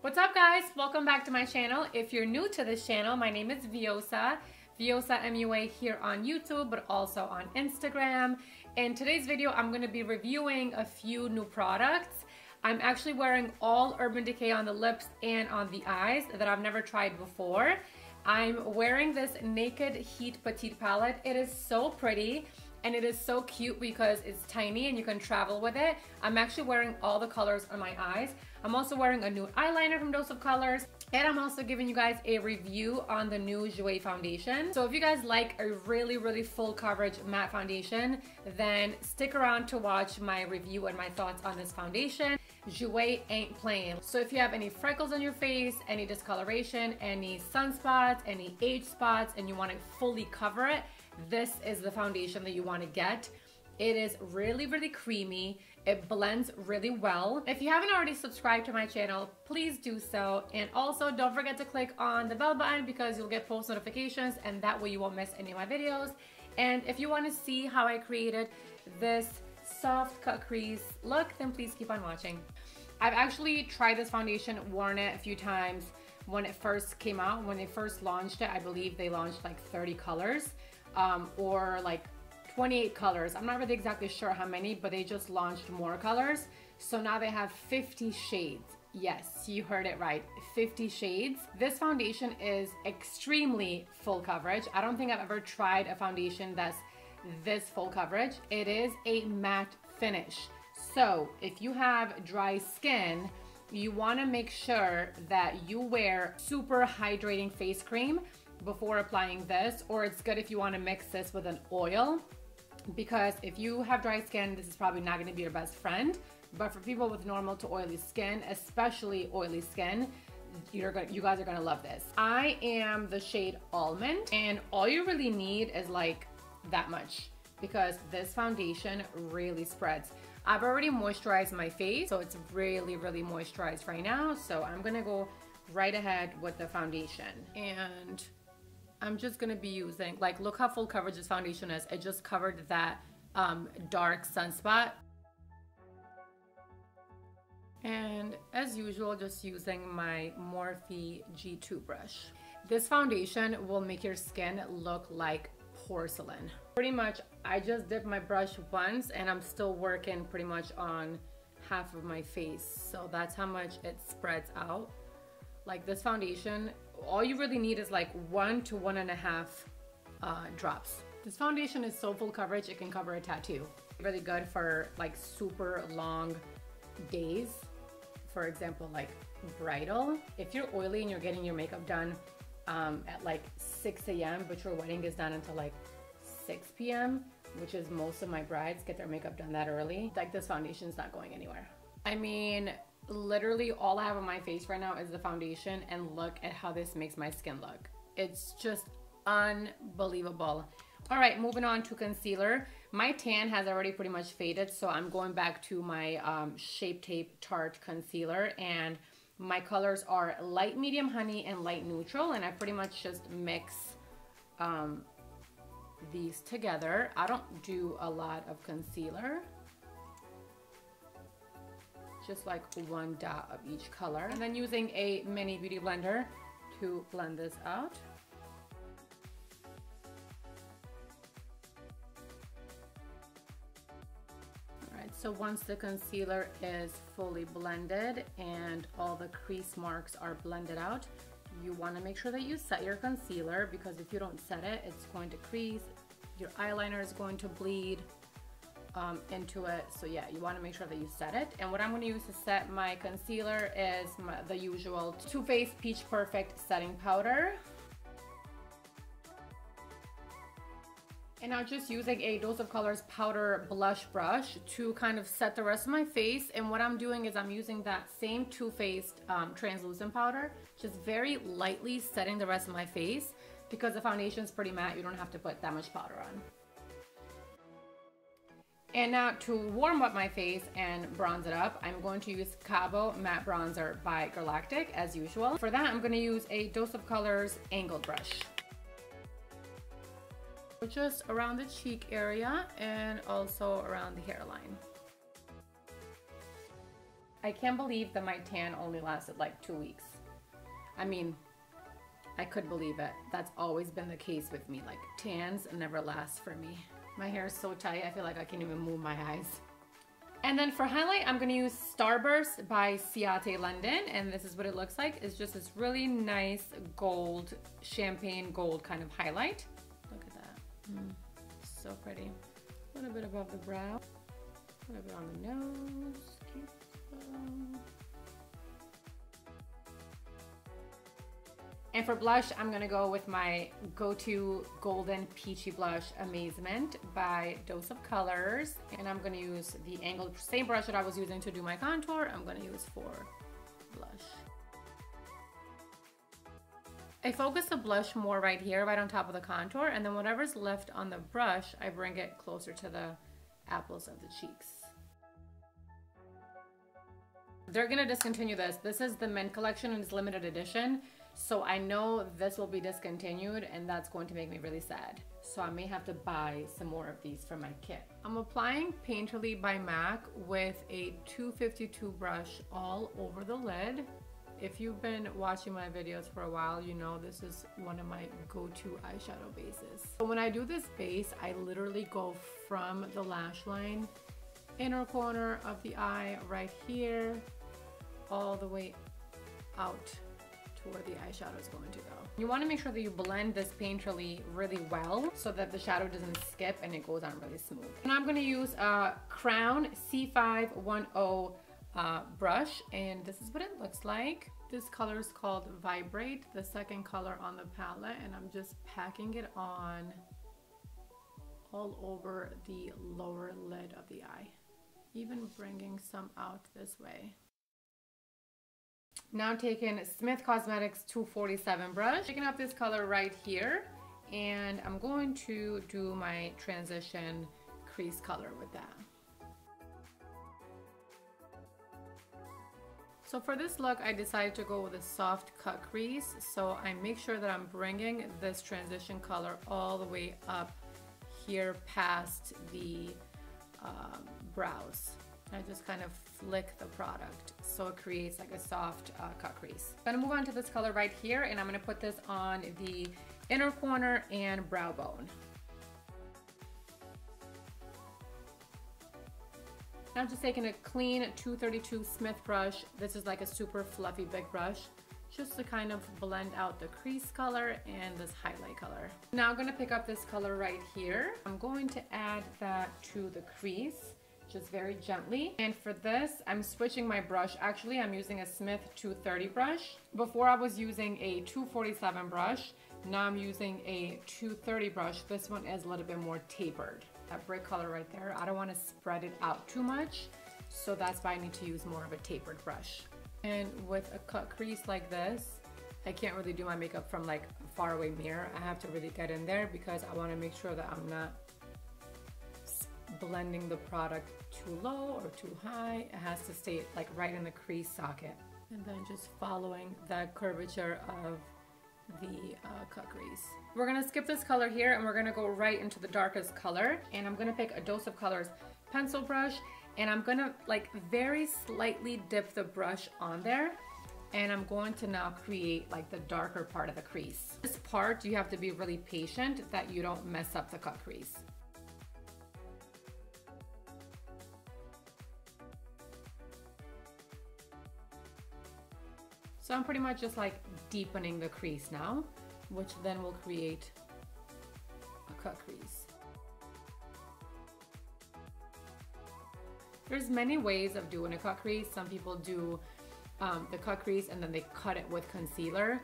What's up guys? Welcome back to my channel. If you're new to this channel, my name is Viosa MUA here on YouTube, but also on Instagram. In today's video, I'm going to be reviewing a few new products. I'm actually wearing all Urban Decay on the lips and on the eyes that I've never tried before. I'm wearing this Naked Heat Petite palette. It is so pretty. And it is so cute because it's tiny and you can travel with it. I'm actually wearing all the colors on my eyes. I'm also wearing a nude eyeliner from Dose of Colors. And I'm also giving you guys a review on the new Jouer foundation. So if you guys like a really full coverage matte foundation, then stick around to watch my review and my thoughts on this foundation. Jouer ain't playing. So if you have any freckles on your face, any discoloration, any sunspots, any age spots, and you want to fully cover it, this is the foundation that you want to get. It is really creamy. It blends really well. If you haven't already subscribed to my channel, please do so. And also don't forget to click on the bell button because you'll get post notifications and that way you won't miss any of my videos. And if you want to see how I created this soft cut crease look, then please keep on watching. I've actually tried this foundation, worn it a few times when it first came out. When they first launched it, I believe they launched like 30 colors. Or like 28 colors. I'm not really exactly sure how many, but they just launched more colors. So now they have 50 shades. Yes, you heard it right, 50 shades. This foundation is extremely full coverage. I don't think I've ever tried a foundation that's this full coverage. It is a matte finish. So if you have dry skin, you want to make sure that you wear super hydrating face cream before applying this, or it's good if you want to mix this with an oil, because if you have dry skin, this is probably not going to be your best friend. But for people with normal to oily skin, especially oily skin, you guys are going to love this. I am the shade Almond, and all you really need is like that much, because this foundation really spreads. I've already moisturized my face, so it's really moisturized right now. So I'm gonna go right ahead with the foundation, and I'm just gonna be using, like, look how full coverage this foundation is. It just covered that dark sunspot. And as usual, just using my Morphe G2 brush. This foundation will make your skin look like porcelain. Pretty much, I just dipped my brush once and I'm still working pretty much on half of my face. So that's how much it spreads out. Like, this foundation, all you really need is like 1 to 1.5 drops. This foundation is so full coverage, it can cover a tattoo. Really good for like super long days. For example, like bridal. If you're oily and you're getting your makeup done at like 6 a.m. but your wedding is done until like 6 p.m., which is most of my brides get their makeup done that early, like, this foundation is not going anywhere. I mean, literally all I have on my face right now is the foundation, and look at how this makes my skin look. It's just unbelievable. All right, moving on to concealer. My tan has already pretty much faded, so I'm going back to my Shape Tape Tarte Concealer, and my colors are light medium honey and light neutral, and I pretty much just mix these together. I don't do a lot of concealer, just like 1 dot of each color, and then using a mini beauty blender to blend this out. Alright, so once the concealer is fully blended and all the crease marks are blended out, you want to make sure that you set your concealer, because if you don't set it, it's going to crease. Your eyeliner is going to bleed into it. So yeah, you want to make sure that you set it. And what I'm going to use to set my concealer is the usual Too Faced Peach Perfect setting powder. And now just using a Dose of Colors powder blush brush to kind of set the rest of my face. And what I'm doing is I'm using that same Too Faced translucent powder, just very lightly setting the rest of my face, because the foundation is pretty matte. You don't have to put that much powder on. And now to warm up my face and bronze it up, I'm going to use Cabo Matte Bronzer by Girlactik as usual. For that, I'm going to use a Dose of Colors angled brush. Just around the cheek area and also around the hairline. I can't believe that my tan only lasted like 2 weeks. I mean, I could believe it. That's always been the case with me. Like, tans never last for me. My hair is so tight, I feel like I can't even move my eyes. And then for highlight, I'm gonna use Starburst by Ciate London, and this is what it looks like. It's just this really nice gold, champagne gold kind of highlight. Look at that. So pretty. A little bit above the brow, a little bit on the nose. Cute. And for blush, I'm gonna go with my go-to golden peachy blush, Amazemint by Dose of Colors. And I'm gonna use the angled, same brush that I was using to do my contour, I'm gonna use for blush. I focus the blush more right here, right on top of the contour, and then whatever's left on the brush, I bring it closer to the apples of the cheeks. They're gonna discontinue this. This is the Mint collection and it's limited edition. So I know this will be discontinued and that's going to make me really sad. So I may have to buy some more of these for my kit. I'm applying Painterly by MAC with a 252 brush all over the lid. If you've been watching my videos for a while, you know this is one of my go-to eyeshadow bases. So when I do this base, I literally go from the lash line, inner corner of the eye right here, all the way out to where the eyeshadow is going to go. You want to make sure that you blend this Painterly really well so that the shadow doesn't skip and it goes on really smooth. And I'm going to use a Crown C510 brush, and this is what it looks like. This color is called Vibrate, the second color on the palette, and I'm just packing it on all over the lower lid of the eye, even bringing some out this way. Now taking Smith Cosmetics 247 brush, picking up this color right here, and I'm going to do my transition crease color with that. So for this look, I decided to go with a soft cut crease, so I make sure that I'm bringing this transition color all the way up here past the brows. I just kind of flick the product so it creates like a soft cut crease. I'm gonna move on to this color right here, and I'm gonna put this on the inner corner and brow bone. Now I'm just taking a clean 232 Smith brush. This is like a super fluffy big brush, just to kind of blend out the crease color and this highlight color. Now I'm gonna pick up this color right here. I'm going to add that to the crease, just very gently. And for this, I'm switching my brush. Actually, I'm using a Smith 230 brush. Before I was using a 247 brush. Now I'm using a 230 brush. This one is a little bit more tapered. That brick color right there, I don't want to spread it out too much, so that's why I need to use more of a tapered brush. And with a cut crease like this, I can't really do my makeup from like a faraway mirror. I have to really get in there because I want to make sure that I'm not blending the product too low or too high. It has to stay like right in the crease socket. And then just following the curvature of the cut crease. We're gonna skip this color here and we're gonna go right into the darkest color, and I'm gonna pick a Dose of Colors pencil brush, and I'm gonna like very slightly dip the brush on there, and I'm going to now create like the darker part of the crease. This part you have to be really patient that you don't mess up the cut crease. So I'm pretty much just like deepening the crease now, which then will create a cut crease. There's many ways of doing a cut crease. Some people do the cut crease and then they cut it with concealer.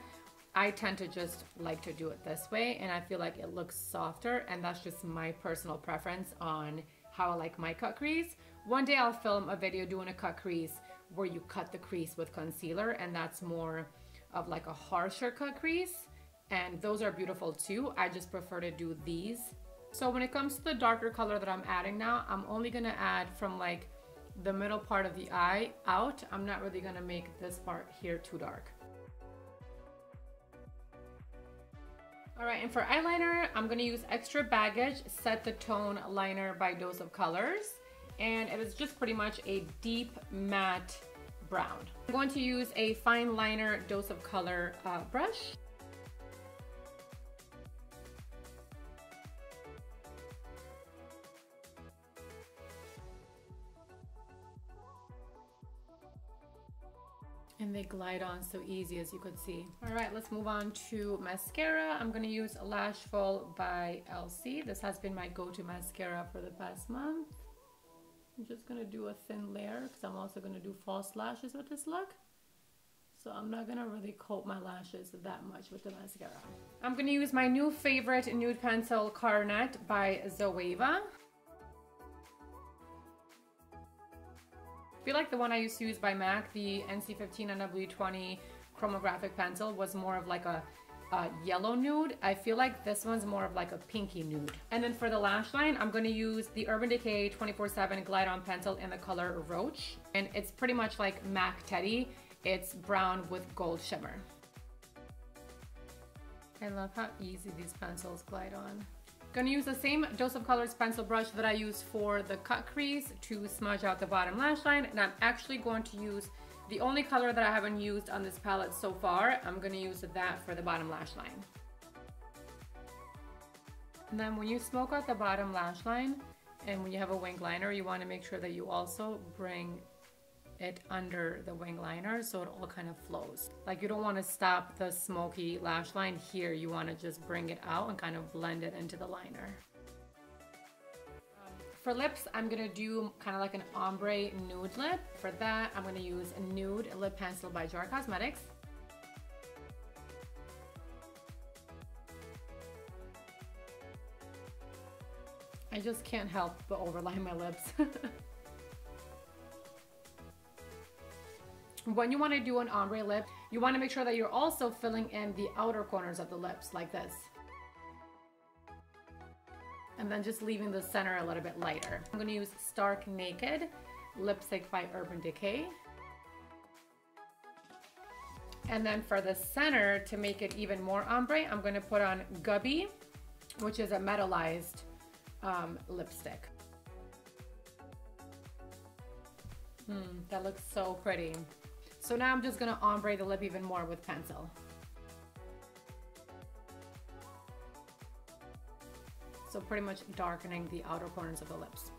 I tend to just like to do it this way, and I feel like it looks softer, and that's just my personal preference on how I like my cut crease. One day I'll film a video doing a cut crease where you cut the crease with concealer, and that's more of like a harsher cut crease, and those are beautiful too. I just prefer to do these. So when it comes to the darker color that I'm adding now, I'm only gonna add from like the middle part of the eye out. I'm not really gonna make this part here too dark. All right, and for eyeliner, I'm gonna use Extra Baggage Set the Tone Liner by Dose of Colors. And it is just pretty much a deep matte brown. I'm going to use a fine liner Dose of Color brush. And they glide on so easy, as you could see. All right, let's move on to mascara. I'm gonna use Lashful by LC. This has been my go-to mascara for the past month. I'm just gonna do a thin layer because I'm also gonna do false lashes with this look. So I'm not gonna really coat my lashes that much with the mascara. I'm gonna use my new favorite nude pencil, Coronet by Zoeva. I feel like the one I used to use by MAC, the NC15 and W20 chromographic pencil, was more of like a yellow nude. I feel like this one's more of like a pinky nude. And then for the lash line, I'm going to use the Urban Decay 24/7 Glide On Pencil in the color Roach. And it's pretty much like MAC Teddy. It's brown with gold shimmer. I love how easy these pencils glide on. Gonna use the same Dose of Colors pencil brush that I use for the cut crease to smudge out the bottom lash line, and I'm actually going to use the only color that I haven't used on this palette so far. I'm gonna use that for the bottom lash line. And then when you smoke out the bottom lash line and when you have a wing liner, you want to make sure that you also bring it under the wing liner so it all kind of flows. Like, you don't want to stop the smoky lash line here. You want to just bring it out and kind of blend it into the liner. For lips, I'm going to do kind of like an ombre nude lip. For that, I'm going to use a nude lip pencil by Jouer Cosmetics. I just can't help but overline my lips. When you want to do an ombre lip, you want to make sure that you're also filling in the outer corners of the lips like this. And then just leaving the center a little bit lighter. I'm going to use Stark Naked lipstick by Urban Decay. And then for the center, to make it even more ombre, I'm going to put on Gubby, which is a metallized lipstick. That looks so pretty. So now I'm just gonna ombre the lip even more with pencil. So pretty much darkening the outer corners of the lips.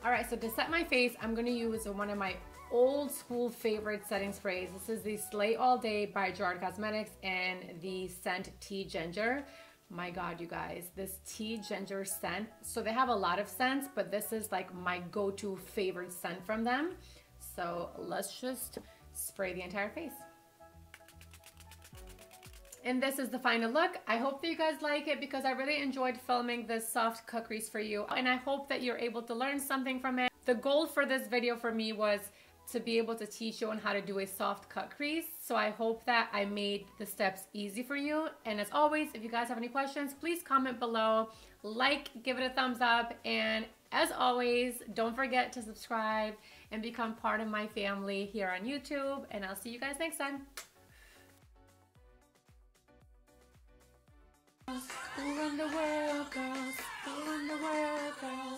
All right, so to set my face, I'm gonna use one of my old school favorite setting sprays. This is the Slay All Day by Jouer Cosmetics and the scent Tea Ginger. My God, you guys, this tea ginger scent. So they have a lot of scents, but this is like my go-to favorite scent from them. So let's just spray the entire face. And this is the final look. I hope that you guys like it because I really enjoyed filming this soft cut crease for you. And I hope that you're able to learn something from it. The goal for this video for me was to be able to teach you on how to do a soft cut crease. So I hope that I made the steps easy for you. And as always, if you guys have any questions, please comment below, like, give it a thumbs up. And as always, don't forget to subscribe and become part of my family here on YouTube. And I'll see you guys next time. Who run the world, girls? Who run the world, girls?